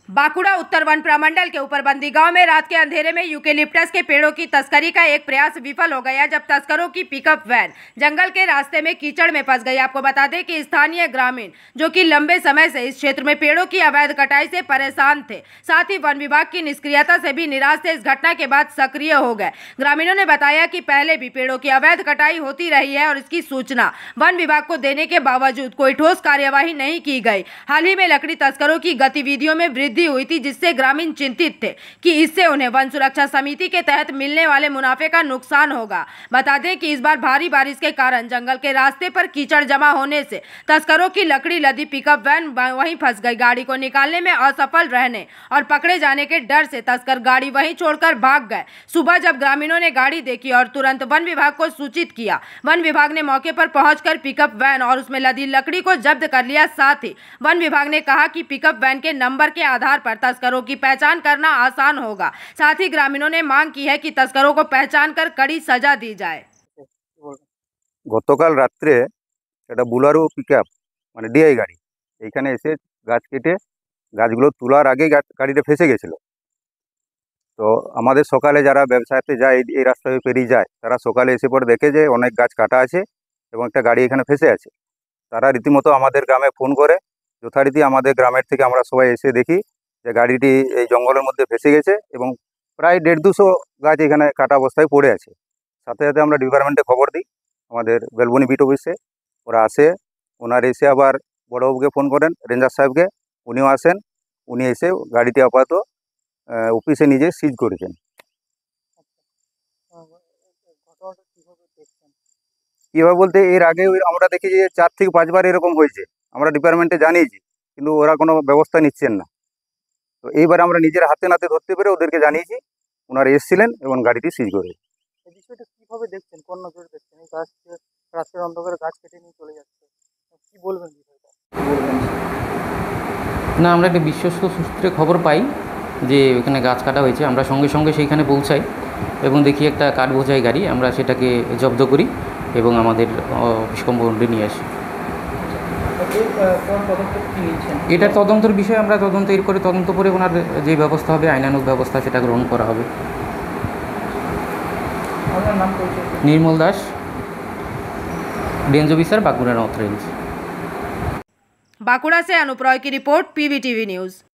बांकुड़ा उत्तर one प्रमंडल के ऊपरबंदी गांव में रात के अंधेरे में यूकेलिप्टस के पेड़ों की तस्करी का एक प्रयास विफल हो गया जब तस्करों की पिकअप वैन जंगल के रास्ते में कीचड़ में फंस गई। आपको बता दें कि स्थानीय ग्रामीण जो कि लंबे समय से इस क्षेत्र में पेड़ों की अवैध कटाई से परेशान थे, साथ ही वन विभाग की निष्क्रियता से भी निराश थे, इस घटना के बाद सक्रिय हो गए। ग्रामीणों ने बताया कि पहले भी पेड़ों की अवैध कटाई होती रही है और इसकी सूचना वन विभाग को देने के बावजूद कोई ठोस कार्यवाही नहीं की गई। हाल ही में लकड़ी तस्करों की गतिविधियों में वृद्धि हुई थी, जिससे ग्रामीण चिंतित थे कि इससे उन्हें वन सुरक्षा समिति के तहत मिलने वाले मुनाफे का नुकसान होगा। बता दें कि इस बार भारी बारिश के कारण जंगल के रास्ते पर कीचड़ जमा होने से तस्करों की लकड़ी लदी पिकअप वैन वहीं फंस गई। गाड़ी को निकालने में असफल रहने और पकड़े जाने के डर से तस्कर गाड़ी वहीं छोड़कर भाग गए। सुबह जब ग्रामीणों ने गाड़ी देखी और तुरंत वन विभाग को सूचित किया, वन विभाग ने मौके पर पहुंचकर पिकअप वैन और उसमें लदी लकड़ी को जब्त कर लिया। साथ ही वन विभाग ने कहा कि पिकअप वैन के नंबर के आधार पर तस्करों की पहचान करना आसान होगा। साथ ही ग्रामीणों ने मांग की है कि तस्करों को पहचान कर कड़ी सजा दी जाए। গতকাল রাত্রে একটা বুলারো পিকআপ মানে ডিআই গাড়ি এইখানে এসে গাছ কেটে গাছগুলো তোলার আগেই গাড়িটা ফেসে গেছিলো। তো আমাদের সকালে যারা ব্যবসাতে যায় এই রাস্তায় পেরিয়ে যায় তারা সকালে এসে পরে দেখে যে অনেক গাছ কাটা আছে এবং একটা গাড়ি এখানে ফেসে আছে। তারা রীতিমতো আমাদের গ্রামে ফোন করে, যথারীতি আমাদের গ্রামের থেকে আমরা সবাই এসে দেখি যে গাড়িটি এই জঙ্গলের মধ্যে ফেসে গেছে এবং প্রায় 150-200 গাছ এখানে কাটা অবস্থায় পড়ে আছে। সাথে সাথে আমরা ডিপার্টমেন্টে খবর দিই, আমাদের বেলবনি বিট অফিসে ওরা আসে। ওনারা এসে আবার বড়বাবুকে ফোন করেন, রেঞ্জার সাহেবকে, উনিও আসেন। উনি এসে গাড়িটি আপাতত অফিসে নিজে সিজ করেছেন। কীভাবে বলতে এর আগে আমরা দেখি যে 4 থেকে 5 বার এরকম হয়েছে, আমরা ডিপার্টমেন্টে জানিয়েছি কিন্তু ওরা কোনো ব্যবস্থা নিচ্ছেন না। তো এইবার আমরা নিজের হাতে নাতে ধরতে পেরে ওদেরকে জানিয়েছি, ওনারা এসেছিলেন এবং গাড়িটি সিজ করে। এই বিষয়টা কিভাবে দেখছেন, কোন নজরে দেখছেন? এই গাছ রাস্তার অন্ধকারে গাছ কেটে নিয়ে চলে যাচ্ছে, কি বলবেন বিষয়টা? না, আমরা একটা বিশ্বস্ত সূত্রে খবর পাই যে ওখানে গাছ কাটা হয়েছে। আমরা সঙ্গে সঙ্গে সেইখানে পৌঁছাই এবং দেখি একটা কাঠ বোঝাই গাড়ি, আমরা সেটাকে জব্দ করি এবং আমাদের অফিস কম্পাউন্ডে নিয়ে আসি। এটা তদন্তের বিষয়ে আমরা তদন্ত করে ওনার যে ব্যবস্থা হবে, আইনানুগ ব্যবস্থা, সেটা গ্রহণ করা হবে। Nirmal Das, range officer, Bankura north range. Bankura से अनुप रॉय की रिपोर्ट, पीवीटीवी न्यूज़।